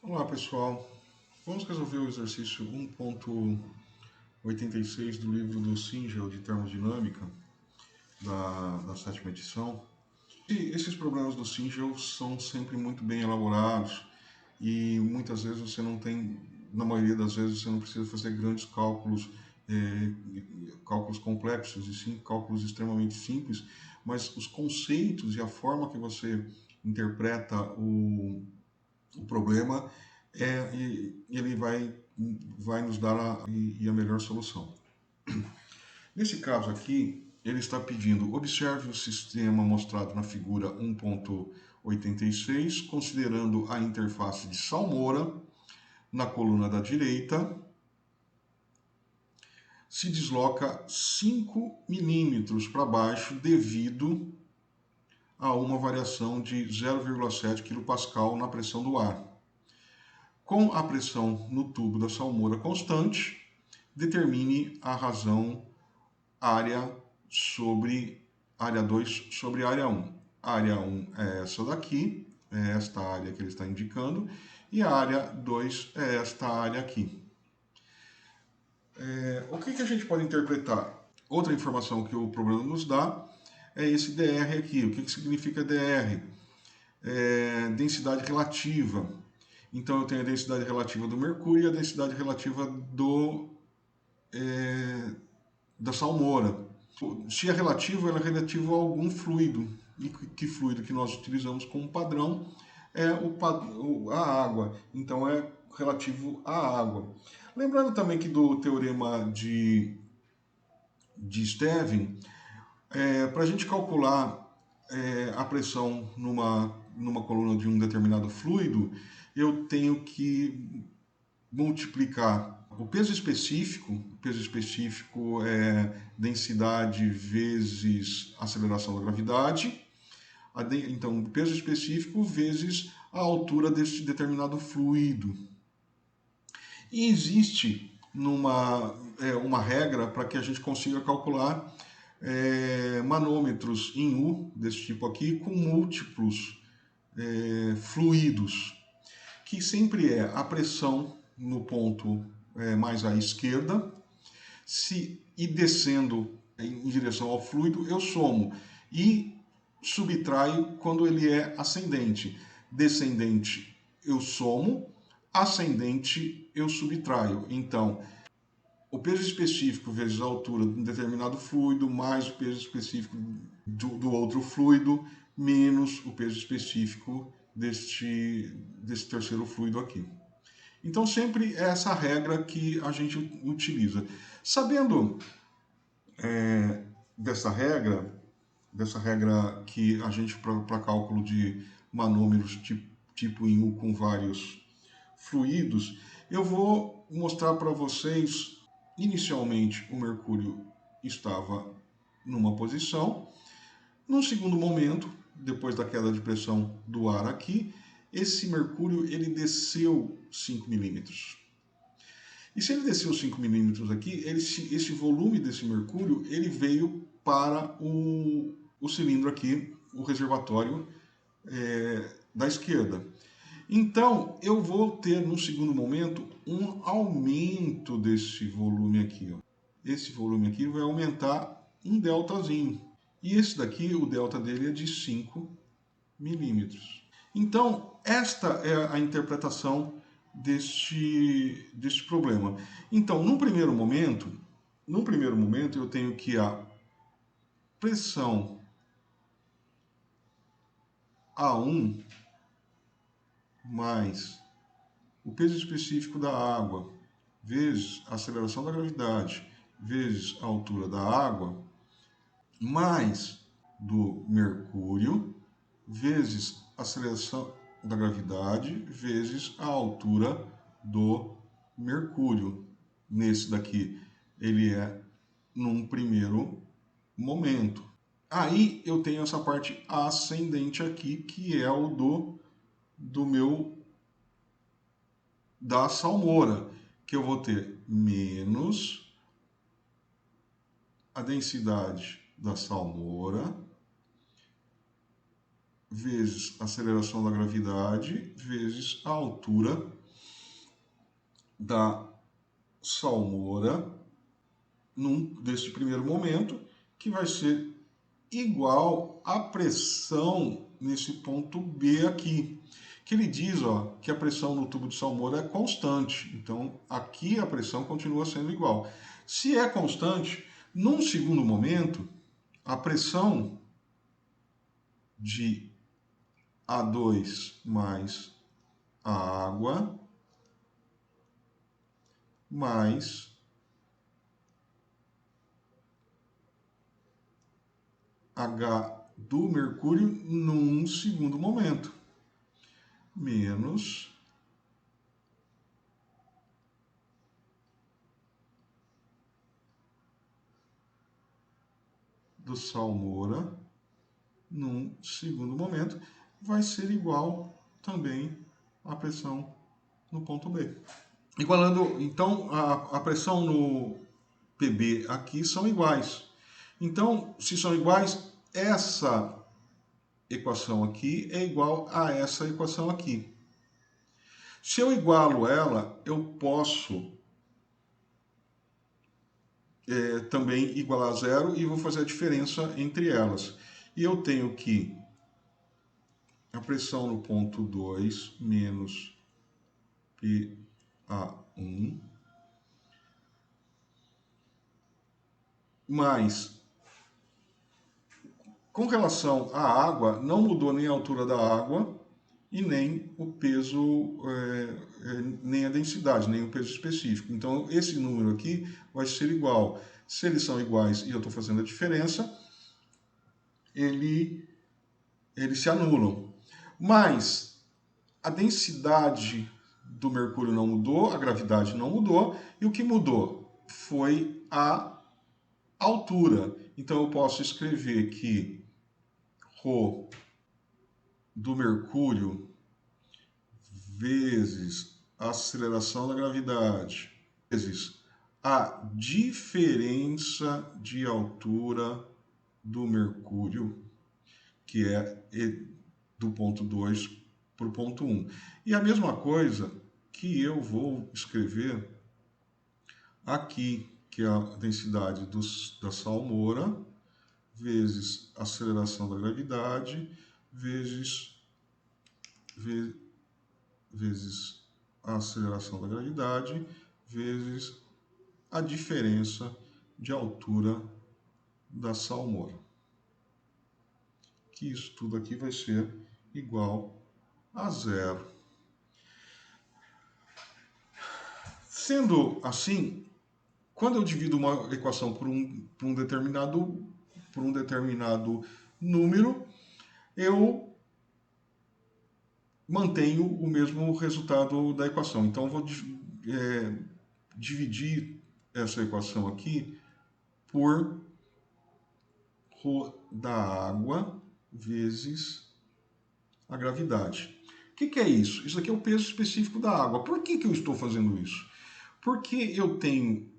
Olá pessoal, vamos resolver o exercício 1.86 do livro do Singel de Termodinâmica, da sétima edição. E esses problemas do Singel são sempre muito bem elaborados e muitas vezes você não tem, na maioria das vezes você não precisa fazer grandes cálculos, cálculos complexos, e sim cálculos extremamente simples, mas os conceitos e a forma que você interpreta o problema e ele vai nos dar a melhor solução. Nesse caso aqui, ele está pedindo, observe o sistema mostrado na figura 1.86, considerando a interface de Salmora na coluna da direita, se desloca 5 milímetros para baixo devido a uma variação de 0,7 kPa na pressão do ar. Com a pressão no tubo da salmoura constante, determine a razão área sobre área 2 sobre área 1. Área 1 é essa daqui, é esta área que ele está indicando, e a área 2 é esta área aqui. O que a gente pode interpretar? Outra informação que o problema nos dá é esse dr aqui. O que significa dr? Densidade relativa. Então eu tenho a densidade relativa do mercúrio e a densidade relativa da salmoura. Se é relativo, ela é relativo a algum fluido. E que fluido que nós utilizamos como padrão é a água. Então é relativo à água. Lembrando também que do teorema de Stevin, para a gente calcular a pressão numa coluna de um determinado fluido, eu tenho que multiplicar o peso específico é densidade vezes aceleração da gravidade, então o peso específico vezes a altura deste determinado fluido. E existe uma regra para que a gente consiga calcular manômetros em U, desse tipo aqui, com múltiplos fluidos, que sempre é a pressão no ponto mais à esquerda, e descendo em direção ao fluido, eu somo e subtraio quando ele é ascendente. Descendente, eu somo, ascendente, eu subtraio. Então, o peso específico vezes a altura de um determinado fluido, mais o peso específico do outro fluido, menos o peso específico desse terceiro fluido aqui. Então, sempre é essa regra que a gente utiliza. Sabendo dessa regra que a gente, para cálculo de manômetros tipo em U com vários fluidos, eu vou mostrar para vocês, inicialmente o mercúrio estava numa posição, num segundo momento, depois da queda de pressão do ar aqui, esse mercúrio ele desceu 5 milímetros. E se ele desceu 5 milímetros aqui, esse volume desse mercúrio ele veio para o cilindro aqui, o reservatório da esquerda. Então, eu vou ter, num segundo momento, um aumento desse volume aqui. Ó. Esse volume aqui vai aumentar um deltazinho. E esse daqui, o delta dele é de 5 milímetros. Então, esta é a interpretação deste problema. Então, num primeiro momento, eu tenho que a pressão A1 mais o peso específico da água vezes a aceleração da gravidade vezes a altura da água mais do mercúrio vezes a aceleração da gravidade vezes a altura do mercúrio. Nesse daqui, ele é num primeiro momento. Aí eu tenho essa parte ascendente aqui, que é o da salmoura, que eu vou ter menos a densidade da salmoura vezes a aceleração da gravidade vezes a altura da salmoura desse primeiro momento, que vai ser igual à pressão nesse ponto B aqui. Que ele diz, ó, que a pressão no tubo de salmoura é constante. Então, aqui a pressão continua sendo igual. Se é constante, num segundo momento, a pressão de A2 mais a água mais H do mercúrio num segundo momento, menos do salmoura num segundo momento, vai ser igual também à pressão no ponto B. Igualando, então, a pressão no PB aqui são iguais. Então, se são iguais, essa equação aqui é igual a essa equação aqui. Se eu igualo ela, eu posso também igualar a zero e vou fazer a diferença entre elas. E eu tenho que a pressão no ponto 2 menos PA1 mais, com relação à água, não mudou nem a altura da água e nem o peso, nem a densidade, nem o peso específico. Então, esse número aqui vai ser igual. Se eles são iguais e eu estou fazendo a diferença, eles se anulam. Mas a densidade do mercúrio não mudou, a gravidade não mudou, e o que mudou foi a altura. Então eu posso escrever que ρ do mercúrio vezes a aceleração da gravidade vezes a diferença de altura do mercúrio, que é do ponto 2 para o ponto 1. E a mesma coisa que eu vou escrever aqui, que é a densidade da salmoura, vezes a aceleração da gravidade, vezes a aceleração da gravidade, vezes a diferença de altura da salmoura. Que isso tudo aqui vai ser igual a zero. Sendo assim, quando eu divido uma equação por um determinado número, eu mantenho o mesmo resultado da equação. Então, eu vou dividir essa equação aqui por ρ da água vezes a gravidade. O que é isso? Isso aqui é o peso específico da água. Por que eu estou fazendo isso? Porque eu tenho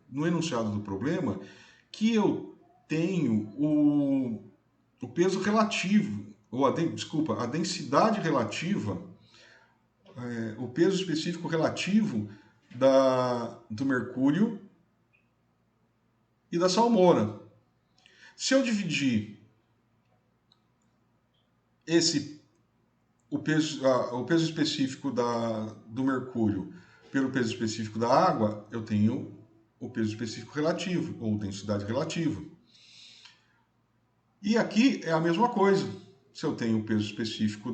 no enunciado do problema, que eu tenho o peso relativo, ou a densidade relativa, o peso específico relativo do mercúrio e da salmoura. Se eu dividir o peso específico do mercúrio pelo peso específico da água, eu tenho o peso específico relativo, ou densidade relativa. E aqui é a mesma coisa. Se eu tenho o peso específico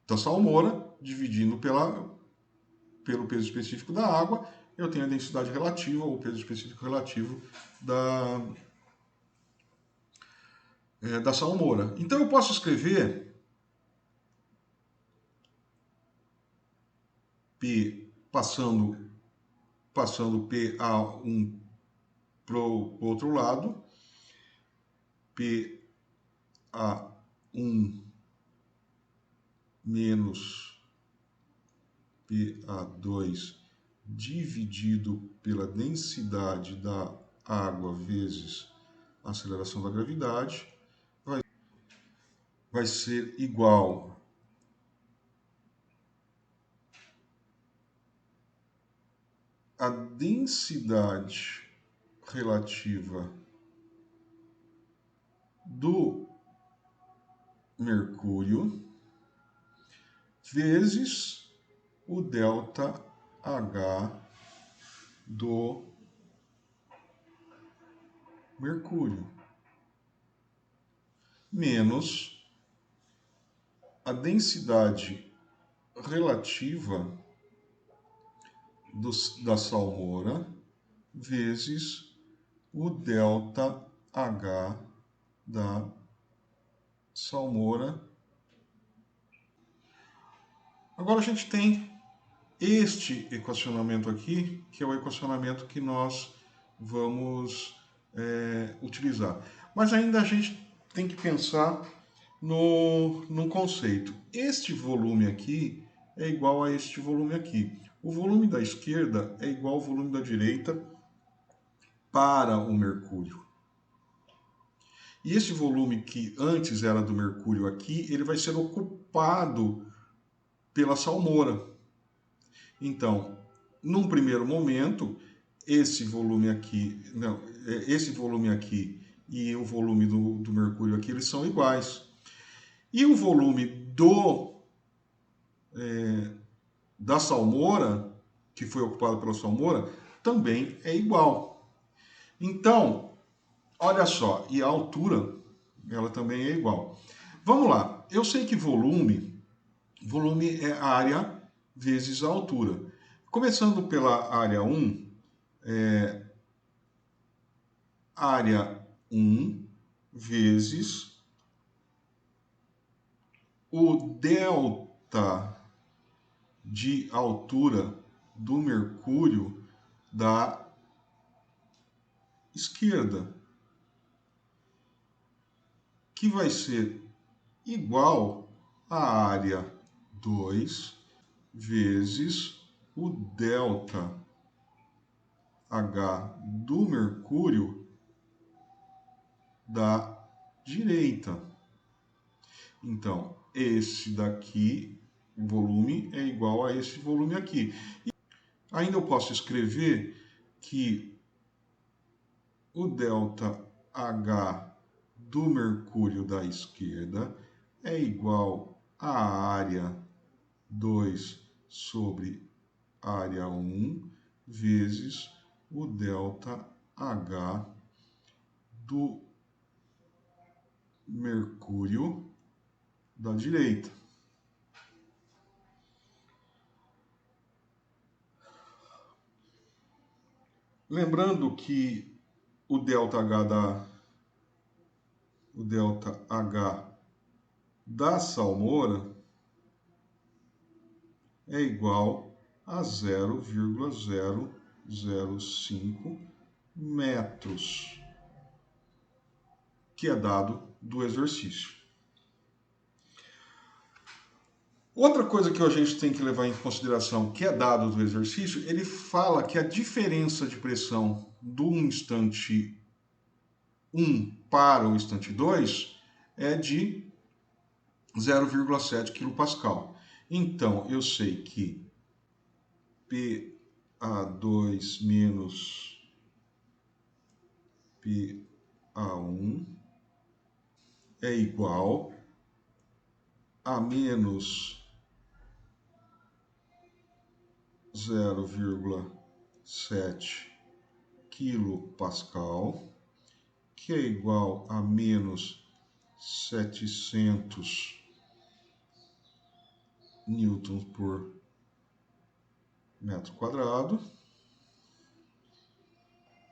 da salmoura, dividindo pelo peso específico da água, eu tenho a densidade relativa, ou o peso específico relativo da salmoura. Então eu posso escrever P passando PA1 para o outro lado, PA1 menos PA2 dividido pela densidade da água vezes aceleração da gravidade vai ser igual à densidade relativa do mercúrio vezes o ΔH do mercúrio, menos a densidade relativa da salmoura vezes o ΔH da salmoura. Agora a gente tem este equacionamento aqui, que é o equacionamento que nós vamos utilizar. Mas ainda a gente tem que pensar no conceito. Este volume aqui é igual a este volume aqui. O volume da esquerda é igual ao volume da direita para o mercúrio. E esse volume que antes era do mercúrio aqui, ele vai ser ocupado pela salmoura. Então, num primeiro momento, esse volume aqui e o volume do mercúrio aqui, eles são iguais. E o volume da salmoura, que foi ocupado pela salmoura, também é igual. Então, olha só, e a altura, ela também é igual. Vamos lá, eu sei que volume é área vezes a altura. Começando pela área 1, área 1 vezes o delta de altura do mercúrio da esquerda, que vai ser igual à área 2 vezes o ΔH do mercúrio da direita. Então, esse daqui, o volume, é igual a esse volume aqui. E ainda eu posso escrever que o ΔH do mercúrio da esquerda é igual à área 2 sobre área 1 vezes o ΔH do mercúrio da direita. Lembrando que o ΔH da salmoura é igual a 0,005 metros, que é dado do exercício. Outra coisa que a gente tem que levar em consideração, que é dado do exercício, ele fala que a diferença de pressão do instante 1 para o instante 2 é de 0,7 kPa. Então, eu sei que PA2 menos PA1 é igual a menos 0,7 kPa, que é igual a menos 700 newtons por metro quadrado,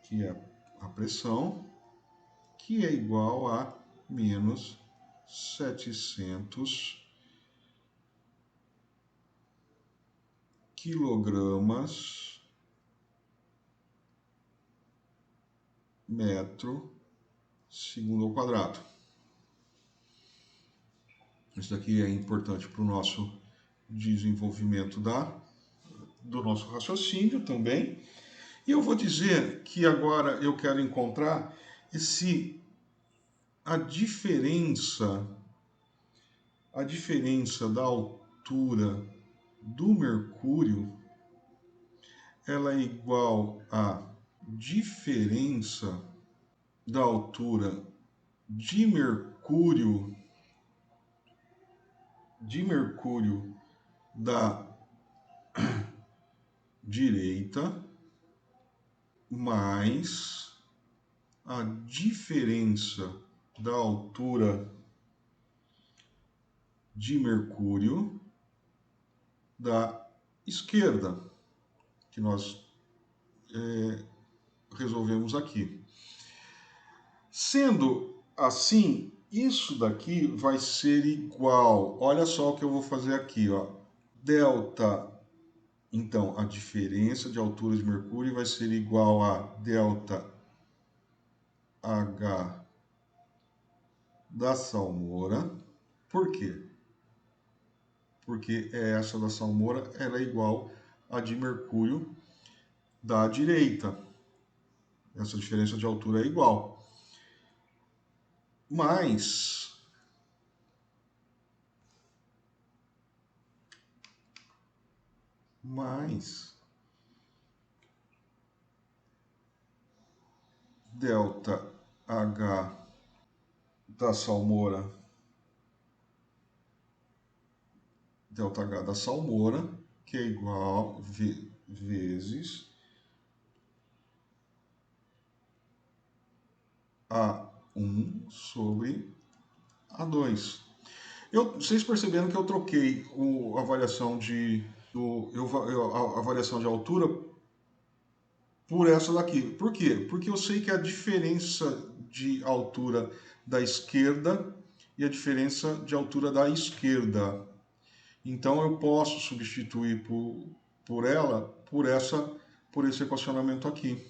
que é a pressão, que é igual a menos 700 quilogramas metro segundo ao quadrado. Isso daqui é importante para o nosso desenvolvimento do nosso raciocínio também. E eu vou dizer que agora eu quero encontrar esse a diferença da altura do Mercúrio, ela é igual à diferença da altura de Mercúrio da direita mais a diferença da altura de Mercúrio da esquerda, que nós resolvemos aqui. Sendo assim, isso daqui vai ser igual. Olha só o que eu vou fazer aqui, ó. Delta, então, a diferença de altura de Mercúrio vai ser igual a delta H da salmoura. Por quê? Porque essa da salmoura ela é igual a de Mercúrio da direita. Essa diferença de altura é igual. Mais delta H da salmoura, delta H da salmoura, que é igual vezes A1 sobre A2. Vocês perceberam que eu troquei a variação a variação de altura por essa daqui. Por quê? Porque eu sei que a diferença de altura da esquerda e a diferença de altura da esquerda. Então eu posso substituir por ela, por esse equacionamento aqui.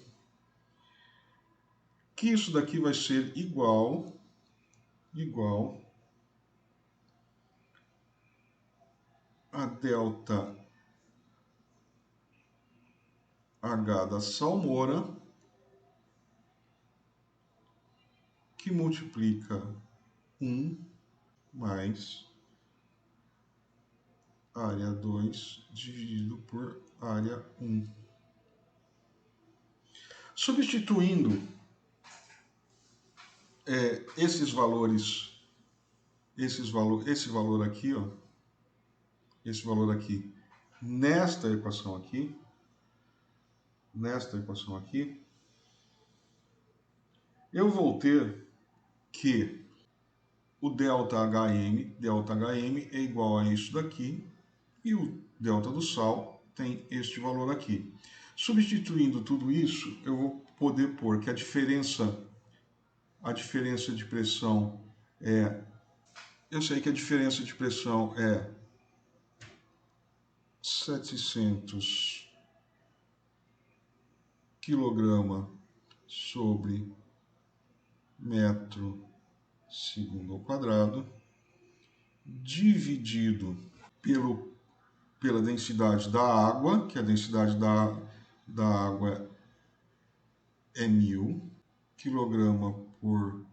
Que isso daqui vai ser igual a delta H da salmoura, que multiplica 1 mais área 2 dividido por área 1. Substituindo esses valores, esse valor aqui, ó, esse valor aqui, nesta equação aqui, eu vou ter que o ΔHm é igual a isso daqui, e o delta do sal tem este valor aqui. Substituindo tudo isso, eu vou poder pôr que a diferença de pressão é... Eu sei que a diferença de pressão é 700 kg sobre metro segundo ao quadrado, dividido pela densidade da água, que a densidade da água é 1000 kg por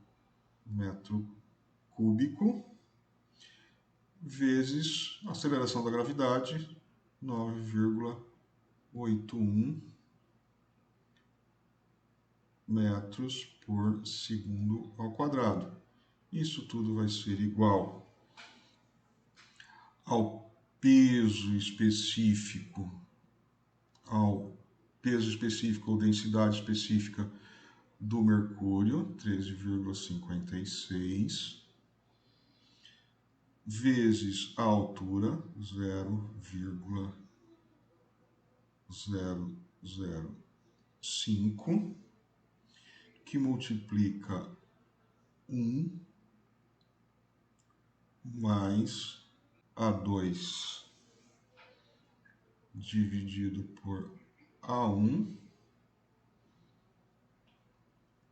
metro cúbico, vezes a aceleração da gravidade, 9,81 metros por segundo ao quadrado. Isso tudo vai ser igual ao peso específico ou densidade específica do mercúrio, 13,56, vezes a altura, 0,005, que multiplica 1 mais A2 dividido por A1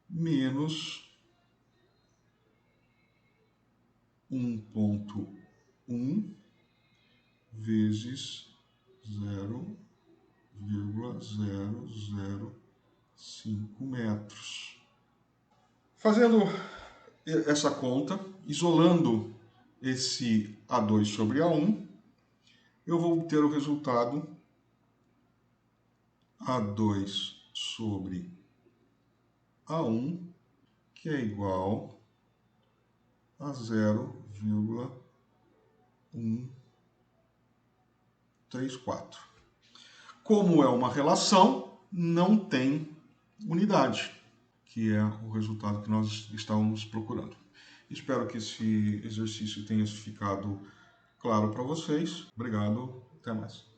menos 1,1 vezes 0,005 metros. Fazendo essa conta, isolando esse A2 sobre A1, eu vou obter o resultado A2 sobre A1, que é igual a 0,134. Como é uma relação, não tem unidade, que é o resultado que nós estávamos procurando. Espero que esse exercício tenha ficado claro para vocês. Obrigado, até mais.